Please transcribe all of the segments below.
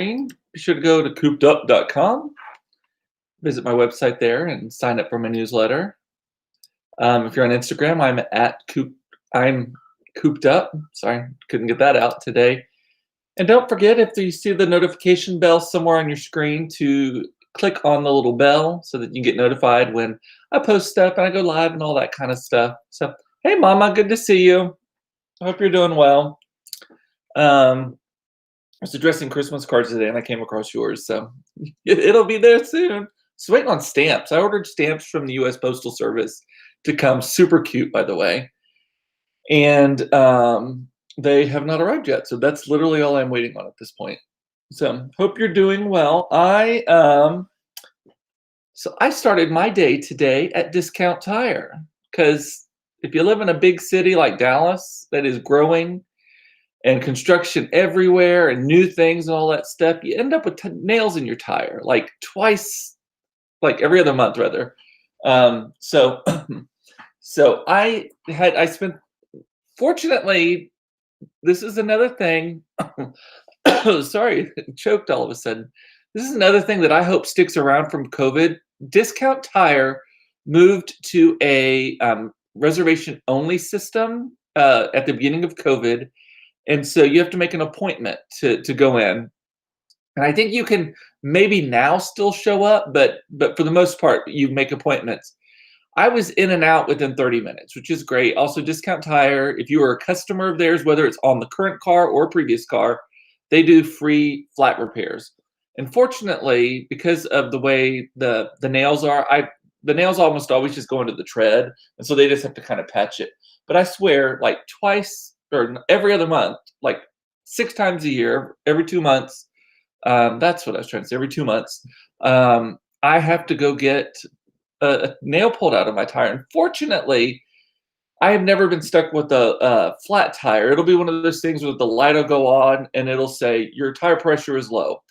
Be sure to go to coopedup.com, visit my website there, and sign up for my newsletter. If you're on Instagram, I'm cooped up. Sorry, couldn't get that out today. And don't forget, if you see the notification bell somewhere on your screen, to click on the little bell so that you get notified when I post stuff and I go live and all that kind of stuff. So, hey, Mama, good to see you. I hope you're doing well. I was addressing Christmas cards today and I came across yours, so it'll be there soon. Just waiting on stamps. I ordered stamps from the U.S. Postal Service to come. Super cute, by the way. And they have not arrived yet, so that's literally all I'm waiting on at this point. So hope you're doing well. So I started my day today at Discount Tire, because if you live in a big city like Dallas that is growing and construction everywhere and new things and all that stuff, you end up with nails in your tire like twice, like every other month rather. So I spent, fortunately, this is another thing. Sorry, choked all of a sudden. This is another thing that I hope sticks around from COVID. Discount Tire moved to a reservation only system at the beginning of COVID. And so you have to make an appointment to go in. And I think you can maybe now still show up, but for the most part, you make appointments. I was in and out within 30 minutes, which is great. Also, Discount Tire, if you are a customer of theirs, whether it's on the current car or previous car, they do free flat repairs. Unfortunately, because of the way the nails are, the nails almost always just go into the tread, and so they just have to kind of patch it. But I swear, like twice or every other month, like 6 times a year, every 2 months, that's what I was trying to say, every 2 months, I have to go get a nail pulled out of my tire. Unfortunately, I have never been stuck with a flat tire. It'll be one of those things where the light will go on and it'll say your tire pressure is low.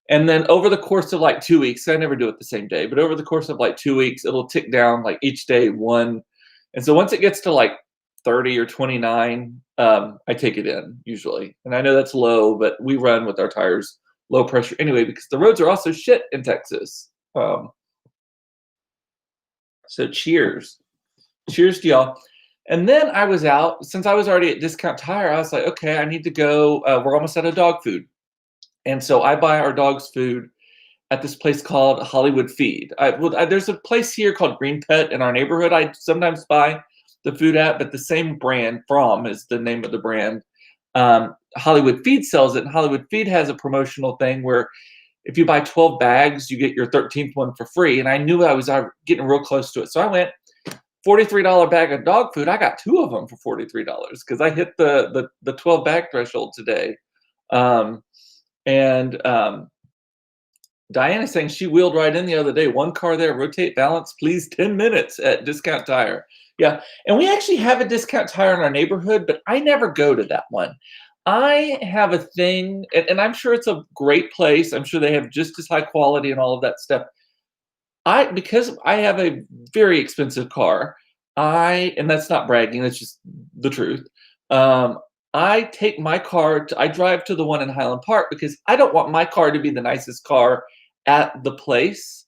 And then over the course of like 2 weeks, I never do it the same day, but over the course of like 2 weeks, it'll tick down like each day one. And so once it gets to like 30 or 29, I take it in usually. And I know that's low, but we run with our tires low pressure anyway, because the roads are also shit in Texas. So cheers to y'all. And then I was out, since I was already at Discount Tire, I was like, okay, I need to go. We're almost out of dog food. And so I buy our dog's food at this place called Hollywood Feed. There's a place here called Green Pet in our neighborhood I sometimes buy the food at, but the same brand, From is the name of the brand. Hollywood Feed sells it, and Hollywood Feed has a promotional thing where if you buy 12 bags, you get your 13th one for free. And I knew I was getting real close to it. So I went, $43 bag of dog food. I got 2 of them for $43 because I hit the 12 bag threshold today. Diana's saying she wheeled right in the other day. 1 car there, rotate, balance, please, 10 minutes at Discount Tire. Yeah, and we actually have a Discount Tire in our neighborhood, but I never go to that one. I have a thing, and I'm sure it's a great place. I'm sure they have just as high quality and all of that stuff. Because I have a very expensive car, and that's not bragging, that's just the truth. I take my car, I drive to the one in Highland Park because I don't want my car to be the nicest car at the place.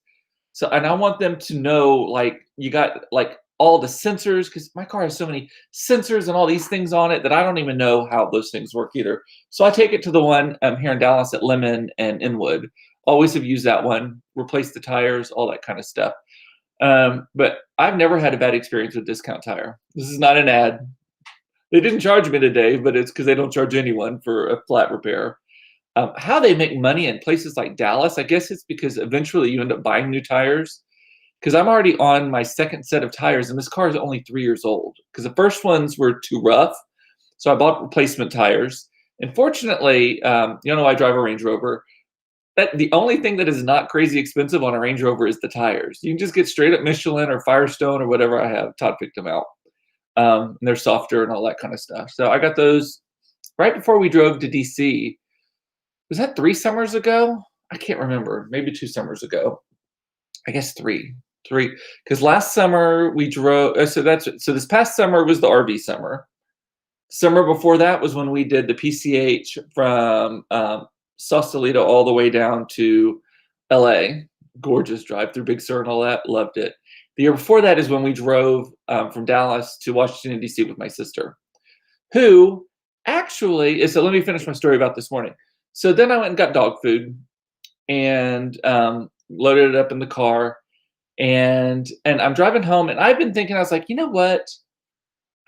So, and I want them to know, like, you got like all the sensors, because my car has so many sensors and all these things on it that I don't even know how those things work either. So I take it to the one here in Dallas at Lemon and Inwood. Always have used that one, replace the tires, all that kind of stuff. But I've never had a bad experience with Discount Tire. This is not an ad. They didn't charge me today, but it's because they don't charge anyone for a flat repair. How they make money in places like Dallas, I guess it's because eventually you end up buying new tires. Because I'm already on my 2nd set of tires, and this car is only 3 years old. Because the first ones were too rough, so I bought replacement tires. And fortunately, I drive a Range Rover. The only thing that is not crazy expensive on a Range Rover is the tires. You can just get straight up Michelin or Firestone or whatever I have. Todd picked them out. And they're softer and all that kind of stuff. So I got those right before we drove to DC. Was that 3 summers ago? I can't remember. Maybe 2 summers ago. I guess 3. Because last summer we drove. So this past summer was the RV summer. Summer before that was when we did the PCH from Sausalito all the way down to LA. Gorgeous drive through Big Sur and all that. Loved it. The year before that is when we drove from Dallas to Washington, D.C. with my sister, who actually is, so let me finish my story about this morning. So then I went and got dog food and loaded it up in the car. And I'm driving home and I've been thinking, I was like, you know what?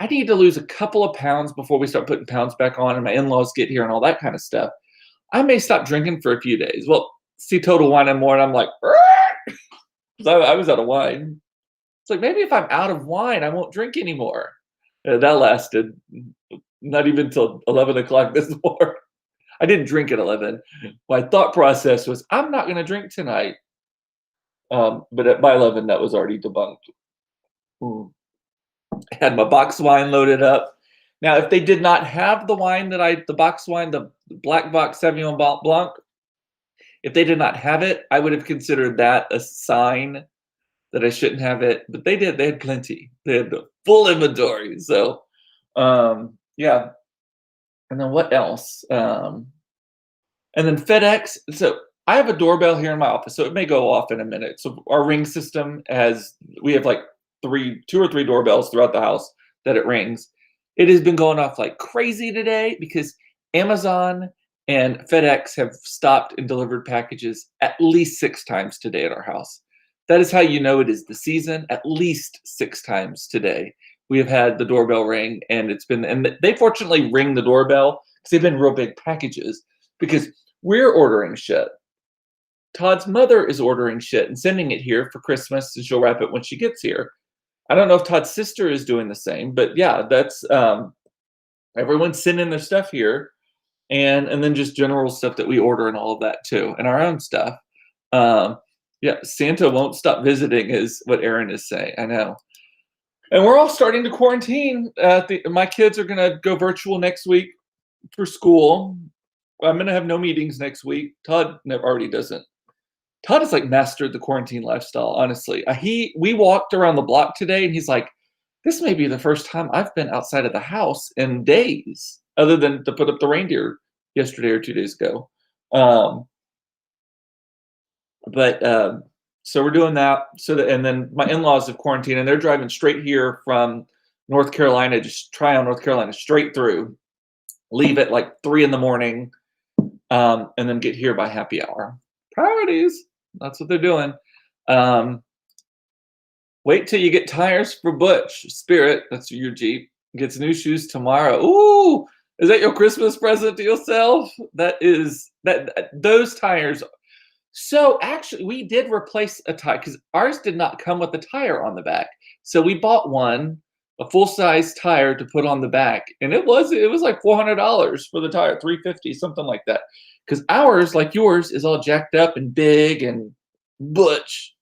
I need to lose a couple of pounds before we start putting pounds back on and my in-laws get here and all that kind of stuff. I may stop drinking for a few days. Well, see Total Wine and More, and I'm like, I was out of wine. It's like, maybe if I'm out of wine, I won't drink anymore. That lasted not even till 11 o'clock this morning. I didn't drink at 11. My thought process was, I'm not going to drink tonight. But by 11, that was already debunked. I had my box wine loaded up. Now, if they did not have the wine the box wine, the black box Sauvignon Blanc, if they did not have it, I would have considered that a sign that I shouldn't have it. But they did. They had plenty. They had the full inventory. So, yeah. And then what else? And then FedEx. So I have a doorbell here in my office, so it may go off in a minute. So our Ring system we have like 2 or 3 doorbells throughout the house that it rings. It has been going off like crazy today because Amazon and FedEx have stopped and delivered packages at least 6 times today at our house. That is how you know it is the season. At least 6 times today we have had the doorbell ring, and they fortunately ring the doorbell because they've been real big packages, because we're ordering shit. Todd's mother is ordering shit and sending it here for Christmas, and she'll wrap it when she gets here. I don't know if Todd's sister is doing the same, but yeah, that's everyone's sending their stuff here, and then just general stuff that we order and all of that too, and our own stuff. Yeah, Santa won't stop visiting is what Aaron is saying. I know. And we're all starting to quarantine. My kids are going to go virtual next week for school. I'm going to have no meetings next week. Todd already doesn't. Todd has like mastered the quarantine lifestyle, honestly. We walked around the block today and he's like, this may be the first time I've been outside of the house in days, other than to put up the reindeer yesterday or 2 days ago. So we're doing that. And then my in-laws have quarantined, and they're driving straight here from North Carolina, just Tryon, North Carolina, straight through, leave at like 3 a.m, and then get here by happy hour. Priorities. That's what they're doing. Wait till you get tires for Butch. Spirit, that's your Jeep, gets new shoes tomorrow. Ooh, is that your Christmas present to yourself? Those tires. So actually, we did replace a tire because ours did not come with a tire on the back. So we bought a full-size tire to put on the back, and it was like $400 for the tire, $350, something like that. Because ours, like yours, is all jacked up and big and butch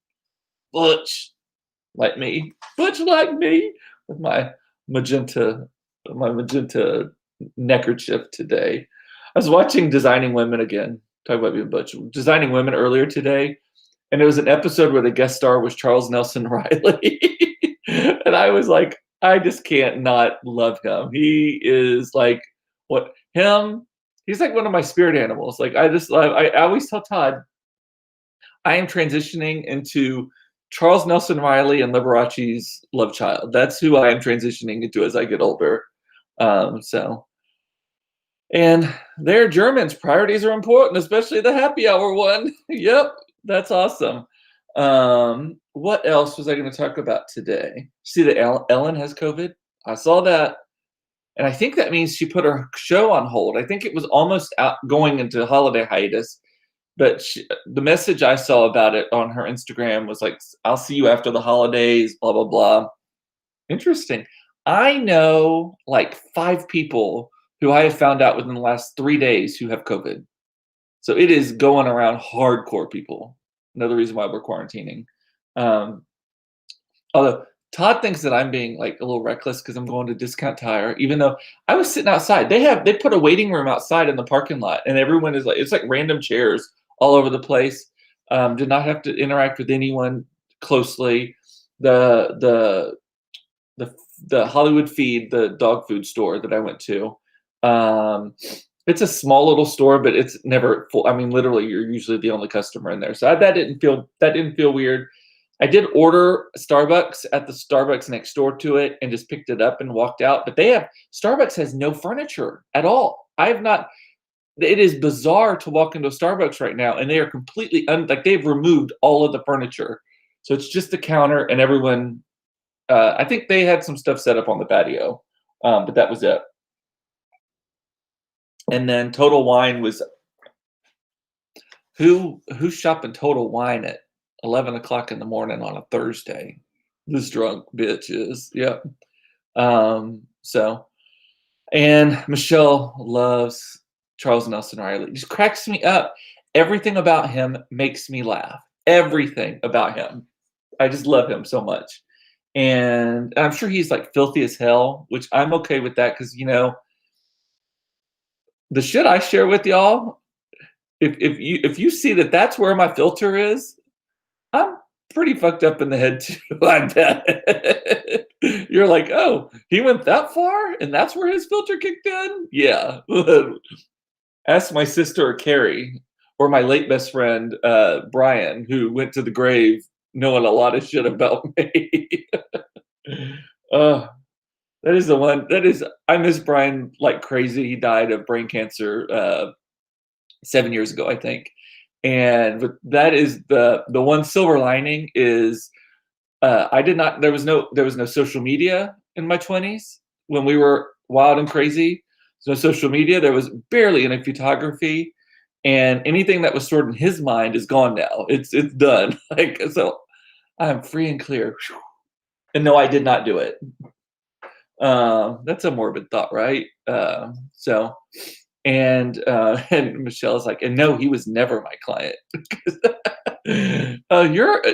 like me, with my magenta neckerchief today. I was watching Designing Women again. Talk about being butch. Designing Women earlier today, and it was an episode where the guest star was Charles Nelson Riley, and I was like, I just can't not love him. He is like he's like one of my spirit animals. Like I always tell Todd, I am transitioning into Charles Nelson Riley and Liberace's love child. That's who I am transitioning into as I get older. And they're Germans. Priorities are important, especially the happy hour one. Yep, that's awesome. What else was I going to talk about today? See that Ellen has COVID? I saw that. And I think that means she put her show on hold. I think it was almost going into holiday hiatus. But the message I saw about it on her Instagram was like, I'll see you after the holidays, blah, blah, blah. Interesting. I know like 5 people who I have found out within the last 3 days who have COVID. So it is going around hardcore people. Another reason why we're quarantining. Although Todd thinks that I'm being like a little reckless because I'm going to Discount Tire, even though I was sitting outside. They put a waiting room outside in the parking lot, and everyone is like, it's like random chairs all over the place. Did not have to interact with anyone closely. The Hollywood Feed, the dog food store that I went to, It's a small little store, but it's never full. I mean, literally, you're usually the only customer in there. So that didn't feel weird. I did order Starbucks at the Starbucks next door to it and just picked it up and walked out. But Starbucks has no furniture at all. I have not. It is bizarre to walk into a Starbucks right now, and they are completely like they've removed all of the furniture. So it's just the counter and everyone. I think they had some stuff set up on the patio, but that was it. And then Total Wine was who's shopping Total Wine at 11 o'clock in the morning on a Thursday? This drunk bitch is. Yep. So, and Michelle loves Charles Nelson Riley. Just cracks me up. Everything about him makes me laugh. Everything about him. I just love him so much. And I'm sure he's like filthy as hell, which I'm okay with that because the shit I share with y'all, if you see that that's where my filter is, I'm pretty fucked up in the head too. I bet. You're like, oh, he went that far, and that's where his filter kicked in. Yeah. Ask my sister Carrie, or my late best friend Brian, who went to the grave knowing a lot of shit about me. That is the one. I miss Brian like crazy. He died of brain cancer 7 years ago, I think. But that is the one silver lining is I did not. There was no social media in my 20s when we were wild and crazy. There's no social media. There was barely any photography, and anything that was stored in his mind is gone now. It's done. Like so, I'm free and clear. And no, I did not do it. That's a morbid thought, right? And Michelle is like, and no, he was never my client.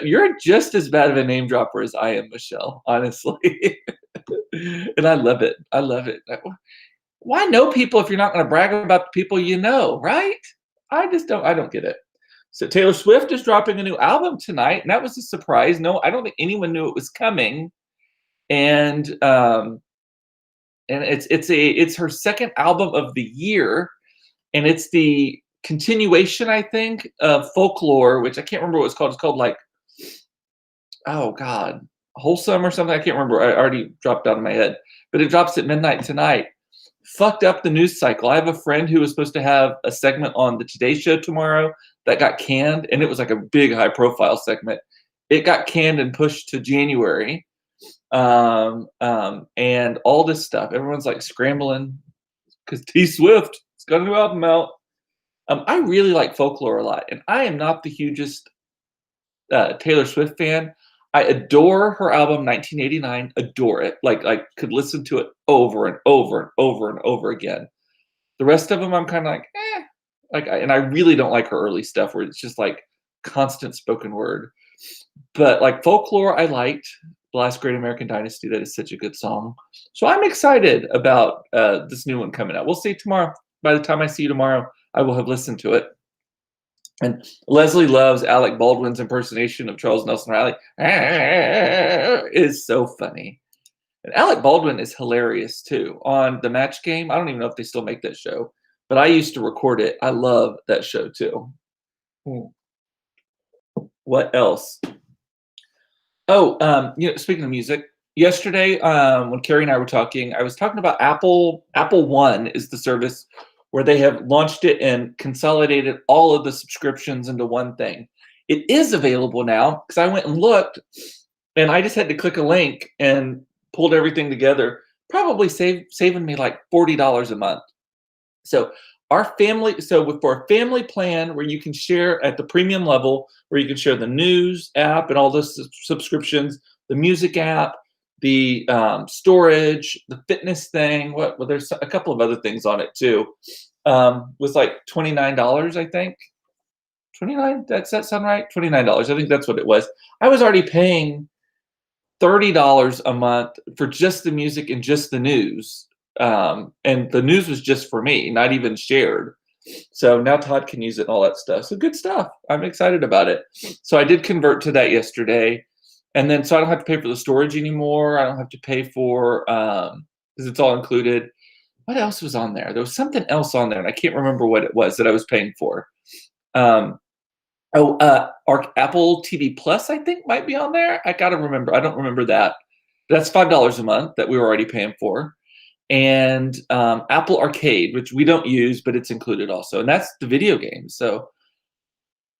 You're just as bad of a name dropper as I am, Michelle, honestly. And I love it. I love it. Why know people if you're not going to brag about the people you know, right? I don't get it. So Taylor Swift is dropping a new album tonight, and that was a surprise. No, I don't think anyone knew it was coming. And it's her second album of the year, and it's the continuation, I think, of Folklore, which I can't remember what it's called. It's called like, oh God, Wholesome or something. I can't remember. I already dropped out of my head, but it drops at midnight tonight. Fucked up the news cycle. I have a friend who was supposed to have a segment on the Today Show tomorrow that got canned, and it was like a big high profile segment. It got canned and pushed to January. And all this stuff. Everyone's like scrambling because T Swift has got a new album out. I really like Folklore a lot, and I am not the hugest Taylor Swift fan. I adore her album 1989. Adore it. Like could listen to it over and over and over and over again. The rest of them, I'm kind of like, and I really don't like her early stuff where it's just like constant spoken word. But like Folklore, I liked. The Last Great American Dynasty. That is such a good song. So I'm excited about this new one coming out. We'll see tomorrow. By the time I see you tomorrow, I will have listened to it. And Leslie loves Alec Baldwin's impersonation of Charles Nelson Riley. It is so funny. And Alec Baldwin is hilarious too. On The Match Game, I don't even know if they still make that show, but I used to record it. I love that show too. What else? Oh, speaking of music, yesterday when Carrie and I were talking, I was talking about Apple. Apple One is the service where they have launched it and consolidated all of the subscriptions into one thing. It is available now because I went and looked, and I just had to click a link and pulled everything together. Probably saving me like $40 a month. So for a family plan where you can share at the premium level, where you can share the news app and all the subscriptions, the music app, the storage, the fitness thing. Well, there's a couple of other things on it too. Was like $29, I think. 29. Does that sound right? $29. I think that's what it was. I was already paying $30 a month for just the music and just the news. And the news was just for me, not even shared. So now Todd can use it and all that stuff. So good stuff. I'm excited about it. So I did convert to that yesterday. And then, so I don't have to pay for the storage anymore. I don't have to pay for, because it's all included. what else was on there? There was something else on there, and I can't remember what it was that I was paying for. Um, our Apple TV Plus, I think, might be on there. I gotta remember. I don't remember that. That's $5 a month that we were already paying for, and Apple Arcade, which we don't use, but it's included also, and that's the video game. So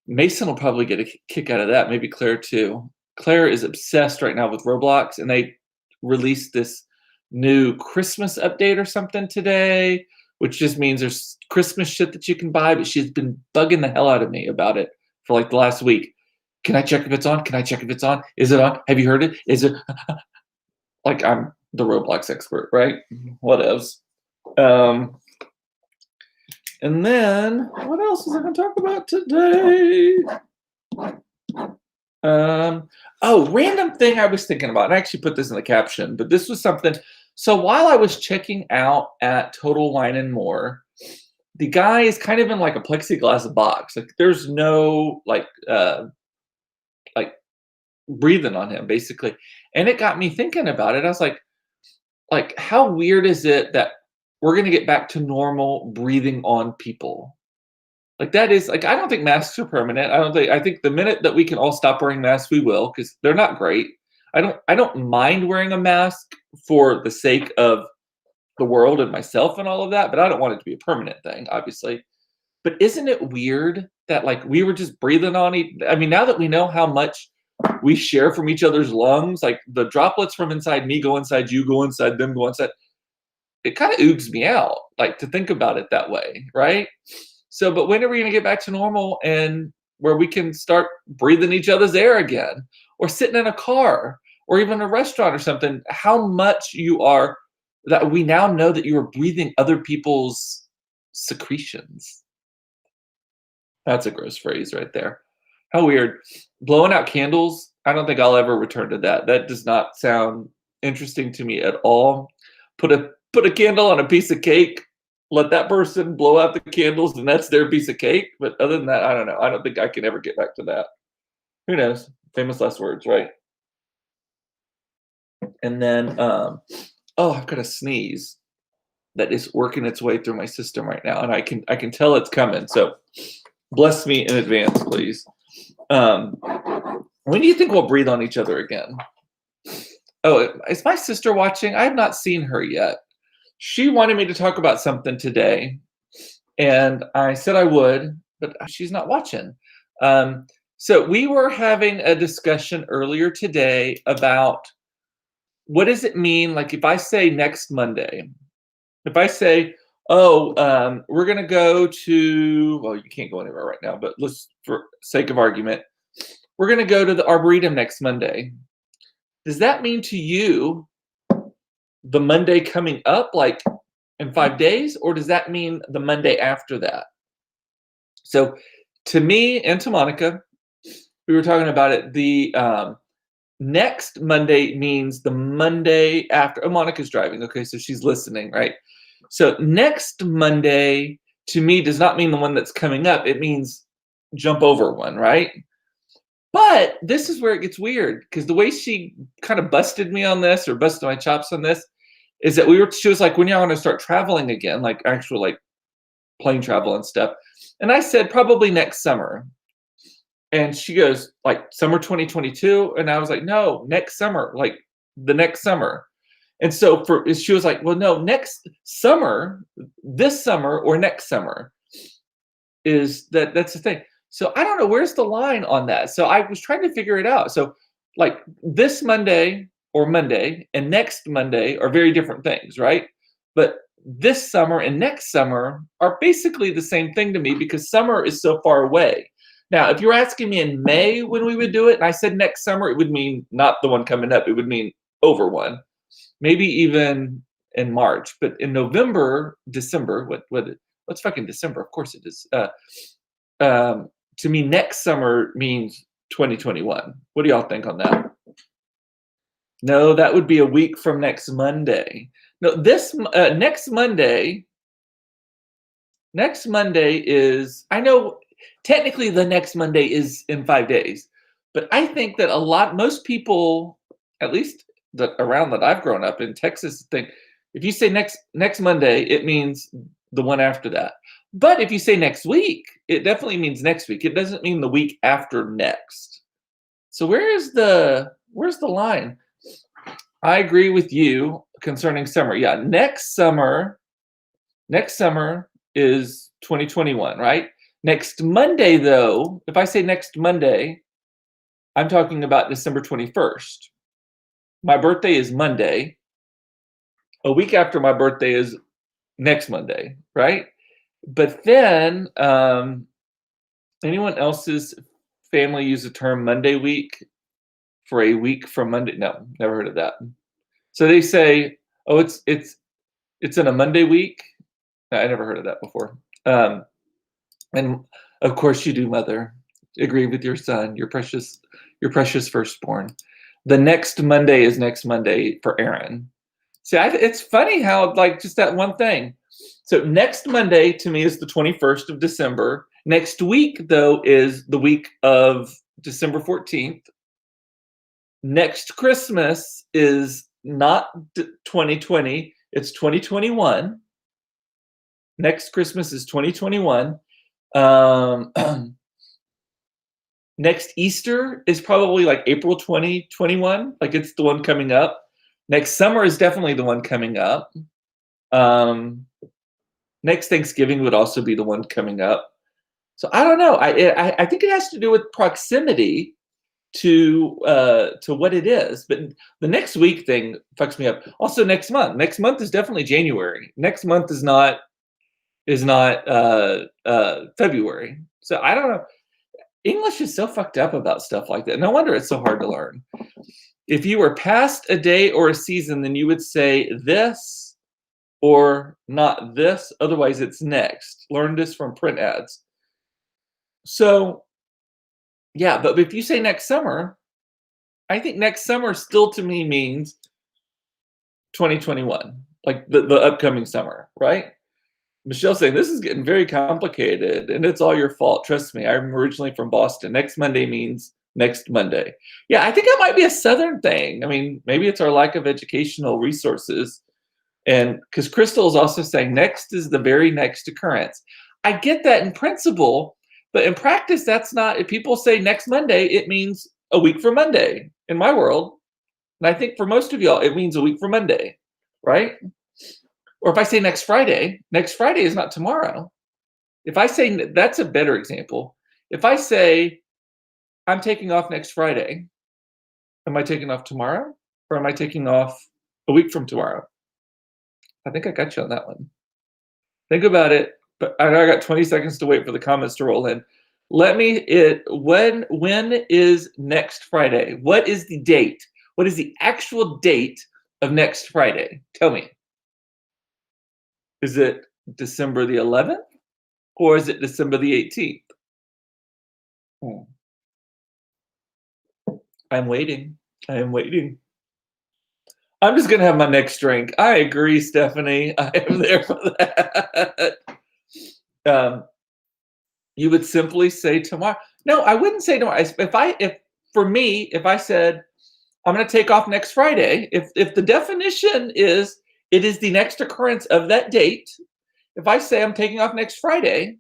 Mason will probably get a kick out of that. Maybe Claire too. Claire is obsessed right now with Roblox, and they released this new Christmas update or something today, which just means there's Christmas shit that you can buy. But she's been bugging the hell out of me about it for like the last week. Can I check if it's on? Can I check if it's on? Is it on? Have you heard it? Is it? Like I'm the Roblox expert, right? Whatevs. And then what else was I going to talk about today? Random thing I was thinking about. And I actually put this in the caption, but this was something. So while I was checking out at Total Wine & More, the guy is kind of in like a plexiglass box. Like there's no like breathing on him, basically. And it got me thinking about it. I was like, how weird is it that we're going to get back to normal breathing on people? Like that is like, I don't think masks are permanent. I think the minute that we can all stop wearing masks, we will, because they're not great. I don't mind wearing a mask for the sake of the world and myself and all of that, but I don't want it to be a permanent thing, obviously. But isn't it weird that like we were just breathing on I mean, now that we know how much we share from each other's lungs, like the droplets from inside me go inside you, go inside them, go inside. It kind of oogs me out, like to think about it that way, right? So, but when are we going to get back to normal and where we can start breathing each other's air again, or sitting in a car, or even a restaurant or something? How much you are that we now know that you are breathing other people's secretions. That's a gross phrase right there. How weird. Blowing out candles. I don't think I'll ever return to that. That does not sound interesting to me at all. Put a candle on a piece of cake. Let that person blow out the candles, and that's their piece of cake. But other than that, I don't know. I don't think I can ever get back to that. Who knows? Famous last words, right? And then, I've got a sneeze that is working its way through my system right now, and I can tell it's coming. So, bless me in advance, please. When do you think we'll breathe on each other again? Oh, is my sister watching? I have not seen her yet. She wanted me to talk about something today, and I said I would, but she's not watching. So we were having a discussion earlier today about what does it mean, like if I say next Monday, if I say, we're going to go to, well, you can't go anywhere right now, but let's, for sake of argument, we're going to go to the Arboretum next Monday. Does that mean to you the Monday coming up, like in 5 days, or does that mean the Monday after that? So to me and to Monica, we were talking about it. The next Monday means the Monday after. Oh, Monica's driving. Okay, so she's listening, right? So next Monday to me does not mean the one that's coming up. It means jump over one, right? But this is where it gets weird, because the way she kind of busted me on this, or busted my chops on this, is that she was like, when y'all want to start traveling again, like actual like plane travel and stuff. And I said, probably next summer. And she goes, like summer 2022. And I was like, no, next summer, like the next summer. And so she was like, well, no, next summer, this summer or next summer that's the thing. So I don't know, where's the line on that? So I was trying to figure it out. So like this Monday or Monday and next Monday are very different things, right? But this summer and next summer are basically the same thing to me, because summer is so far away. Now, if you're asking me in May when we would do it, and I said next summer, it would mean not the one coming up. It would mean over one, maybe even in March. But in November, December, what's fucking December? Of course it is. To me, next summer means 2021. What do y'all think on that? No, that would be a week from next Monday. No, this next Monday. Next Monday is, I know technically the next Monday is in 5 days, but I think that most people, at least around that I've grown up in Texas, think If you say next Monday, it means the one after that. But if you say next week, it definitely means next week. It doesn't mean the week after next. So where's the line? I agree with you concerning summer. Yeah, next summer is 2021, right? Next Monday, though, if I say next Monday, I'm talking about December 21st. My birthday is Monday. A week after my birthday is next Monday, right? But then anyone else's family use the term Monday week for a week from Monday? No, never heard of that. So they say, oh, it's in a Monday week. I never heard of that before. And of course you do, mother. Agree with your son, your precious firstborn. The next Monday is next Monday for Aaron. See, it's funny how like just that one thing. So next Monday to me is the 21st of December. Next week, though, is the week of December 14th. Next Christmas is not 2020, it's 2021. Next Christmas is 2021. Next Easter is probably like April 2021, like it's the one coming up. Next summer is definitely the one coming up. Next Thanksgiving would also be the one coming up. So I don't know. I think it has to do with proximity to what it is. But the next week thing fucks me up. Also next month. Next month is definitely January. Next month is not February. So I don't know. English is so fucked up about stuff like that. No wonder it's so hard to learn. If you were past a day or a season, then you would say this or not this. Otherwise, it's next. Learn this from print ads. So, yeah, but if you say next summer, I think next summer still to me means 2021, like the upcoming summer, right? Michelle's saying, this is getting very complicated and it's all your fault. Trust me, I'm originally from Boston. Next Monday means next Monday. Yeah, I think it might be a Southern thing. I mean, maybe it's our lack of educational resources. And because Crystal is also saying next is the very next occurrence. I get that in principle, but in practice, that's not, if people say next Monday, it means a week from Monday in my world. And I think for most of y'all, it means a week from Monday, right? Or if I say next Friday is not tomorrow. If I say, that's a better example. If I say, I'm taking off next Friday, am I taking off tomorrow? Or am I taking off a week from tomorrow? I think I got you on that one. Think about it, but I know I got 20 seconds to wait for the comments to roll in. When is next Friday? What is the date? What is the actual date of next Friday? Tell me. Is it December the 11th or is it December the 18th? I'm waiting. I am waiting. I'm just going to have my next drink. I agree, Stephanie. I am there for that. You would simply say tomorrow. No, I wouldn't say tomorrow. If I said, I'm going to take off next Friday, if the definition is it is the next occurrence of that date, if I say I'm taking off next Friday,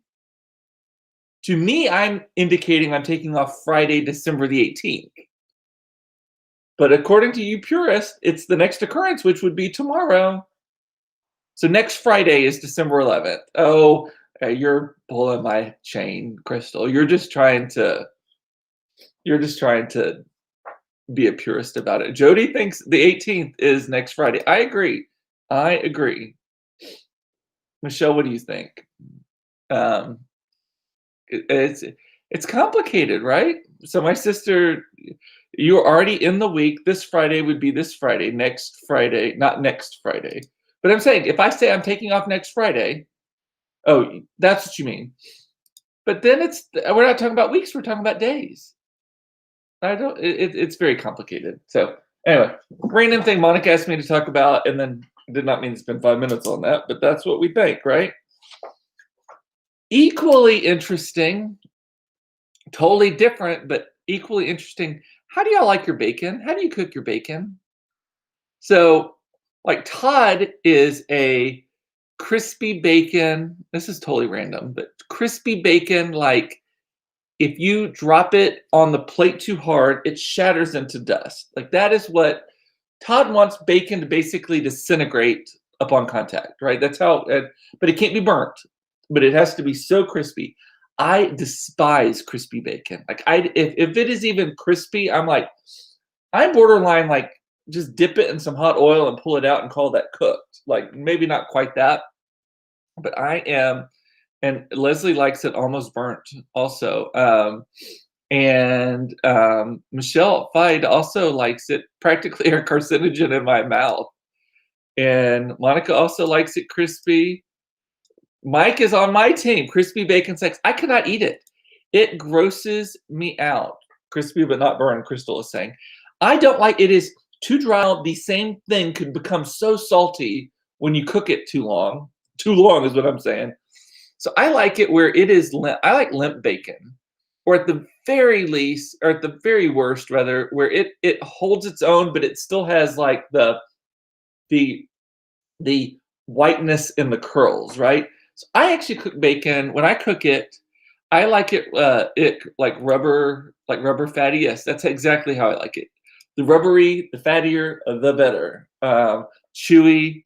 to me, I'm indicating I'm taking off Friday, December the 18th. But according to you purists, it's the next occurrence, which would be tomorrow. So next Friday is December 11th. Oh, you're pulling my chain, Crystal. You're just trying to be a purist about it. Jody thinks the 18th is next Friday. I agree. Michelle, what do you think? It's complicated, right? So my sister, you're already in the week. This Friday would be this Friday, next Friday, not next Friday. But I'm saying, if I say I'm taking off next Friday, oh, that's what you mean. But then we're not talking about weeks, we're talking about days. It's very complicated. So anyway, random thing Monica asked me to talk about, and then did not mean to spend 5 minutes on that, but that's what we think, right? Equally interesting, totally different, but equally interesting. How do y'all like your bacon? How do you cook your bacon? So Like Todd is a crispy bacon. This is totally random, but crispy bacon, like if you drop it on the plate too hard, it shatters into dust. Like that is what Todd wants bacon to basically disintegrate upon contact, right? That's how, but it can't be burnt, but it has to be so crispy. I despise crispy bacon. Like if it is even crispy, I'm borderline like just dip it in some hot oil and pull it out and call that cooked. Like maybe not quite that, but I am, and Leslie likes it almost burnt also. And Michelle Fide also likes it practically a carcinogen in my mouth. And Monica also likes it crispy. Mike is on my team. Crispy bacon sex. I cannot eat it. It grosses me out. Crispy but not burned, Crystal is saying. I don't like it. Is too dry. The same thing could become so salty when you cook it too long. Too long is what I'm saying. So I like it where it is limp. I like limp bacon, or at the very least, or at the very worst, rather, where it holds its own, but it still has like the whiteness in the curls, right? So I actually cook bacon. When I cook it, I like it like rubber fatty. Yes, that's exactly how I like it. The rubbery, the fattier, the better. Chewy,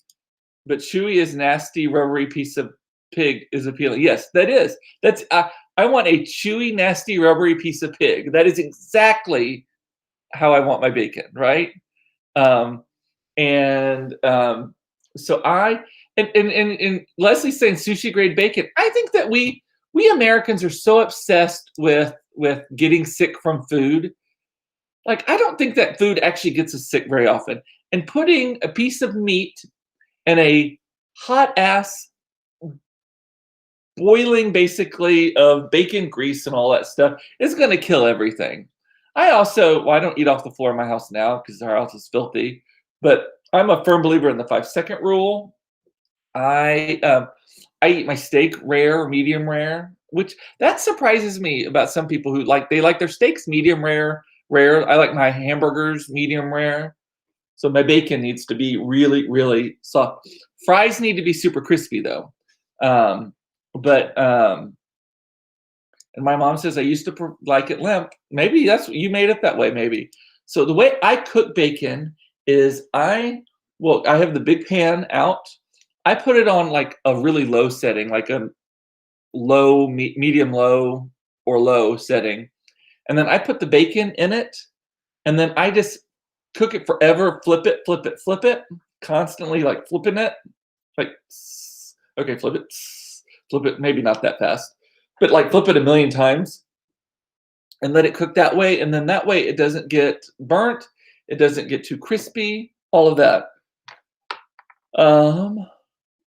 but chewy is nasty. Rubbery piece of pig is appealing. Yes, that is. That's I want a chewy, nasty, rubbery piece of pig. That is exactly how I want my bacon, right? Um, and so and Leslie's saying sushi grade bacon. I think that we Americans are so obsessed with getting sick from food. Like I don't think that food actually gets us sick very often. And putting a piece of meat and a hot ass boiling basically of bacon grease and all that stuff is going to kill everything. I don't eat off the floor in my house now because our house is filthy, but I'm a firm believer in the 5-second rule. I eat my steak rare or medium rare, which that surprises me about some people who they like their steaks medium rare. I like my hamburgers medium rare. So my bacon needs to be really, really soft. Fries need to be super crispy though. And my mom says I used to like it limp. Maybe that's what you made it that way. Maybe. So the way I cook bacon is I have the big pan out. I put it on like a really low setting, like a low, medium low, or low setting, and then I put the bacon in it, and then I just cook it forever. Flip it, constantly like flipping it, like okay, flip it. Maybe not that fast, but like flip it a million times, and let it cook that way. And then that way it doesn't get burnt, it doesn't get too crispy, all of that.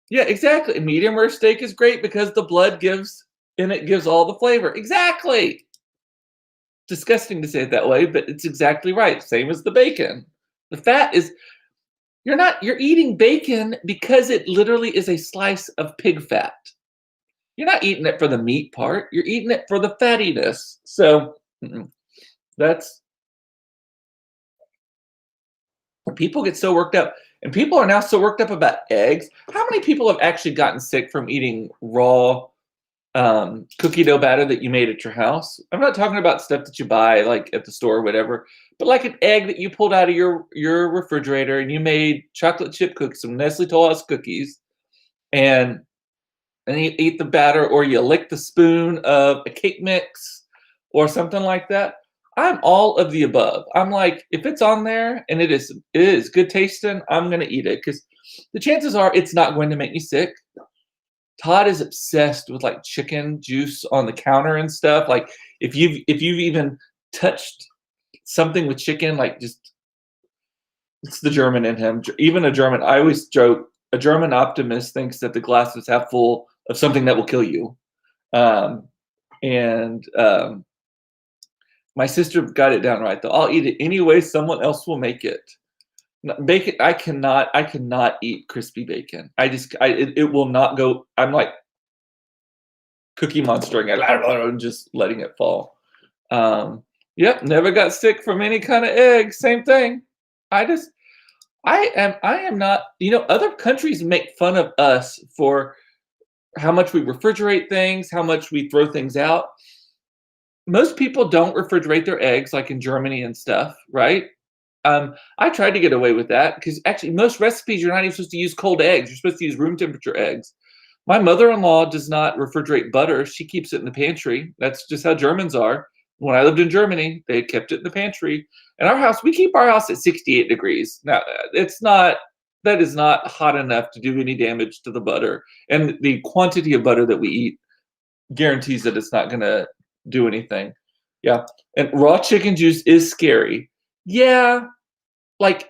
Yeah, exactly. Medium rare steak is great because the blood gives all the flavor. Exactly. Disgusting to say it that way, but it's exactly right. Same as the bacon. The fat is you're eating bacon because it literally is a slice of pig fat. You're not eating it for the meat part. You're eating it for the fattiness. So that's people get so worked up. And people are now so worked up about eggs. How many people have actually gotten sick from eating raw cookie dough batter that you made at your house? I'm not talking about stuff that you buy like at the store or whatever, but like an egg that you pulled out of your refrigerator and you made chocolate chip cookies, some Nestle Toll House cookies, and you eat the batter, or you lick the spoon of a cake mix or something like that. I'm all of the above. I'm like, if it's on there and it is good tasting, I'm gonna eat it because the chances are it's not going to make me sick. Todd is obsessed with like chicken juice on the counter and stuff. Like if you've even touched something with chicken, like just it's the German in him. Even a German, I always joke, a German optimist thinks that the glass is half full of something that will kill you. And my sister got it down right though. I'll eat it anyway someone else will make it. Bacon, I cannot eat crispy bacon. It will not go. I'm like Cookie Monstering it, just letting it fall. Yep, never got sick from any kind of egg. Same thing. I am not, other countries make fun of us for how much we refrigerate things, how much we throw things out. Most people don't refrigerate their eggs like in Germany and stuff, right? I tried to get away with that because actually most recipes you're not even supposed to use cold eggs. You're supposed to use room temperature eggs. My mother-in-law does not refrigerate butter. She keeps it in the pantry. That's just how Germans are. When I lived in Germany, they kept it in the pantry. In our house, we keep our house at 68 degrees. Now, that is not hot enough to do any damage to the butter. And the quantity of butter that we eat guarantees that it's not going to do anything. Yeah. And raw chicken juice is scary. Yeah. Like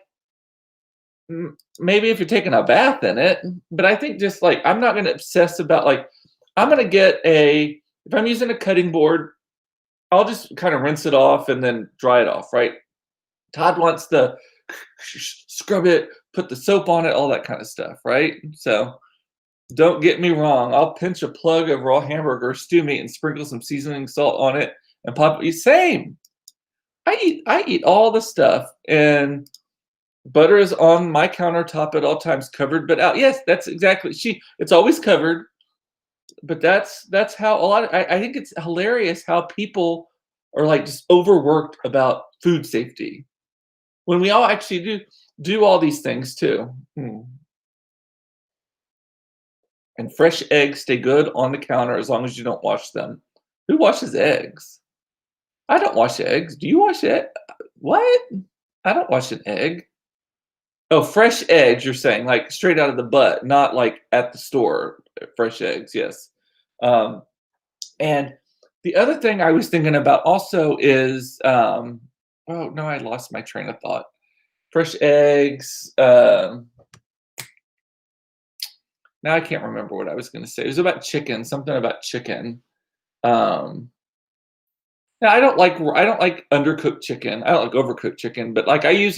maybe if you're taking a bath in it, but I think just like I'm not going to obsess about like I'm going to get if I'm using a cutting board, I'll just kind of rinse it off and then dry it off, right? Todd wants to scrub it, put the soap on it, all that kind of stuff, right? So don't get me wrong. I'll pinch a plug of raw hamburger stew meat and sprinkle some seasoning salt on it and pop it. Same. I eat all the stuff, and butter is on my countertop at all times, covered but out. Yes, that's exactly. It's always covered, but that's how a lot of. I think it's hilarious how people are like just overworked about food safety when we all actually do all these things too. And fresh eggs stay good on the counter as long as you don't wash them. Who washes eggs? I don't wash eggs. Do you wash it? What? I don't wash an egg. Oh, fresh eggs, you're saying, like straight out of the butt, not like at the store. Fresh eggs, yes. Um, and the other thing I was thinking about also is, oh no, I lost my train of thought. Fresh eggs. Now I can't remember what I was going to say. It was about chicken, something about chicken. Now I don't like undercooked chicken. I don't like overcooked chicken, but like I use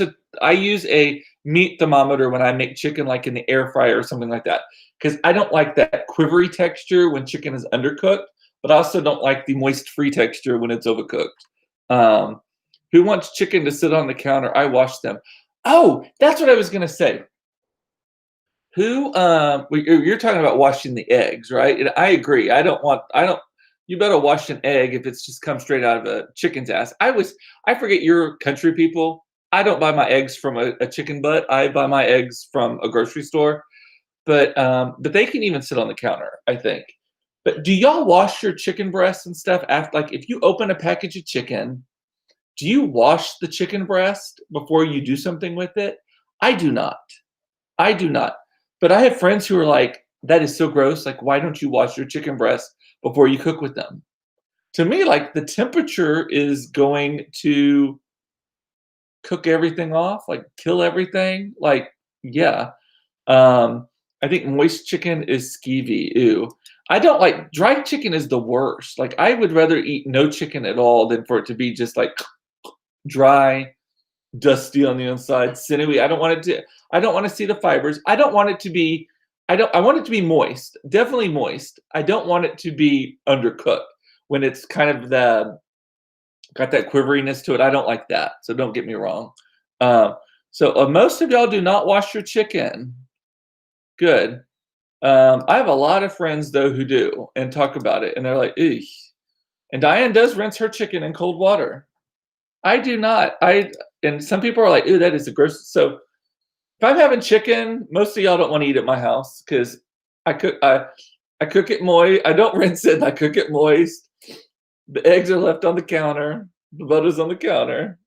a meat thermometer when I make chicken like in the air fryer or something like that because I don't like that quivery texture when chicken is undercooked, but I also don't like the moist free texture when it's overcooked. Who wants chicken to sit on the counter? I wash them. Oh, that's what I was going to say. You're talking about washing the eggs, right? And I agree. You better wash an egg if it's just come straight out of a chicken's ass. I forget you're country people. I don't buy my eggs from a chicken butt. I buy my eggs from a grocery store. But they can even sit on the counter, I think. But do y'all wash your chicken breasts and stuff after, like if you open a package of chicken, do you wash the chicken breast before you do something with it? I do not. I do not. But I have friends who are like, that is so gross. Like, why don't you wash your chicken breast before you cook with them? To me, like the temperature is going to cook everything off, like kill everything. Like, yeah. I think moist chicken is skeevy. Ew. I don't like dry chicken is the worst. Like I would rather eat no chicken at all than for it to be just like dry, dusty on the inside, sinewy. I don't want to see the fibers. I want it to be moist, definitely moist. I don't want it to be undercooked when it's kind of got that quiveriness to it. I don't like that. So don't get me wrong. Most of y'all do not wash your chicken. Good. I have a lot of friends though who do and talk about it and they're like, eesh. And Diane does rinse her chicken in cold water. I do not. And some people are like, ooh, that is a gross. So if I'm having chicken, most of y'all don't want to eat at my house because I cook it moist. I don't rinse it. I cook it moist. The eggs are left on the counter. The butter's on the counter.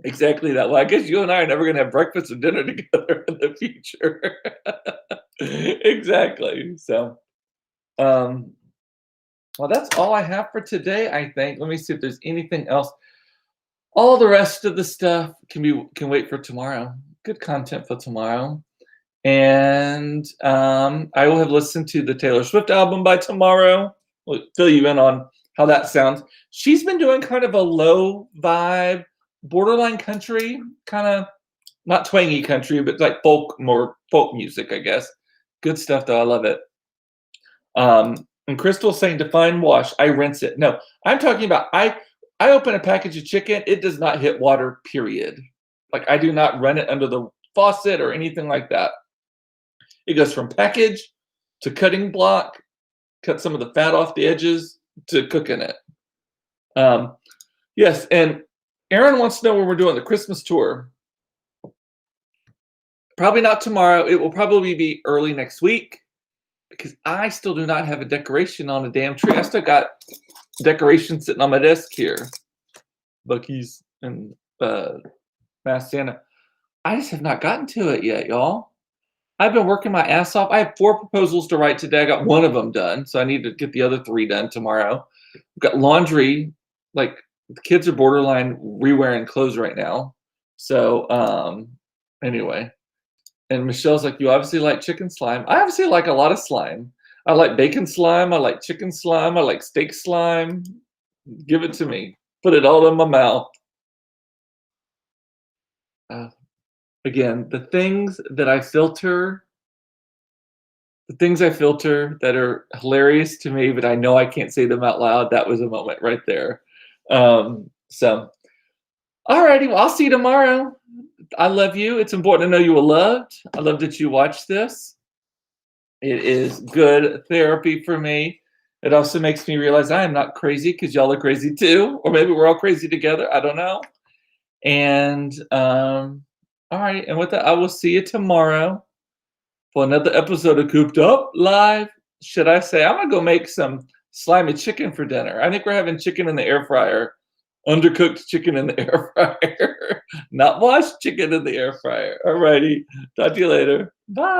Exactly that. Well, I guess you and I are never going to have breakfast or dinner together in the future. Exactly. So, well, that's all I have for today, I think. Let me see if there's anything else. All the rest of the stuff can wait for tomorrow. Good content for tomorrow. And I will have listened to the Taylor Swift album by tomorrow. We'll fill you in on how that sounds. She's been doing kind of a low vibe, borderline country, kind of not twangy country, but like more folk music, I guess. Good stuff though. I love it. And Crystal's saying define wash. I rinse it. No, I'm talking about I open a package of chicken, it does not hit water, period. Like I do not run it under the faucet or anything like that. It goes from package to cutting block, cut some of the fat off the edges to cooking it. Yes, and Aaron wants to know when we're doing the Christmas tour. Probably not tomorrow. It will probably be early next week because I still do not have a decoration on a damn tree. I still got decorations sitting on my desk here. Bucky's and Mass Santa. I just have not gotten to it yet, y'all. I've been working my ass off. I have 4 proposals to write today. I got one of them done, so I need to get the other 3 done tomorrow. I've got laundry. Like the kids are borderline re-wearing clothes right now. So anyway. And Michelle's like, you obviously like chicken slime. I obviously like a lot of slime. I like bacon slime. I like chicken slime. I like steak slime. Give it to me. Put it all in my mouth. Again, the things I filter that are hilarious to me, but I know I can't say them out loud. That was a moment right there. So, alrighty, well, I'll see you tomorrow. I love you. It's important to know you were loved. I love that you watched this. It is good therapy for me. It also makes me realize I am not crazy because y'all are crazy too. Or maybe we're all crazy together. I don't know. And all right. And with that, I will see you tomorrow for another episode of Cooped Up Live. Should I say, I'm going to go make some slimy chicken for dinner. I think we're having chicken in the air fryer. Undercooked chicken in the air fryer. Not washed chicken in the air fryer. All righty. Talk to you later. Bye.